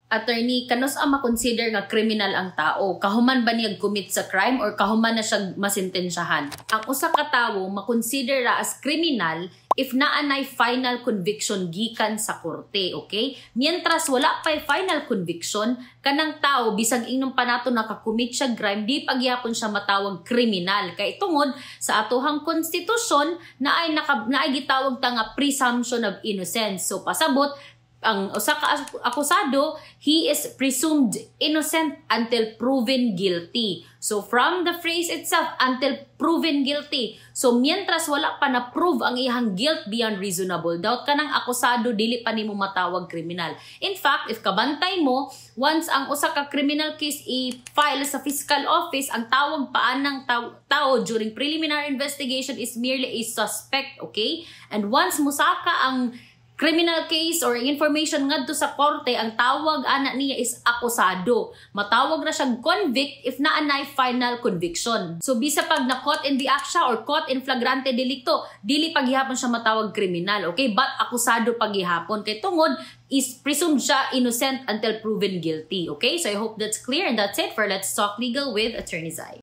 Attorney, kanus ang makonsider nga criminal ang tao? Kahuman ba niya commit sa crime or kahuman na siya masintensyahan? Ang usa ka tawo makonsider ra as criminal if naanay final conviction gikan sa korte, okay? Mientras wala pa'y final conviction, kanang tao, bisag ingnon pa nato nakakommit siya crime, di pagyapon siya matawag kriminal. Kay tungod sa atohang konstitusyon na ay gitawag ta nga presumption of innocence. So pasabot, ang usa ka akusado, he is presumed innocent until proven guilty. So from the phrase itself, until proven guilty. So mientras wala pa na prove ang iyang guilt beyond reasonable doubt, kanang akusado dili pa nimo matawag kriminal. In fact, if kabantay mo, once ang usa ka criminal case i-file sa fiscal office, ang tawag paan ng tao during preliminary investigation is merely a suspect, okay? And once musaka ang criminal case or information ngadto sa korte, ang tawag ana niya is akusado. Matawag na siyang convict if naanay final conviction. So bisa pag na-caught in the act siya or caught in flagrante delicto, dili paghihapon siya matawag kriminal, okay? But akusado paghihapon kay tungod is presumed siya innocent until proven guilty, okay? So I hope that's clear, and that's it for Let's Talk Legal with Attorney Zai.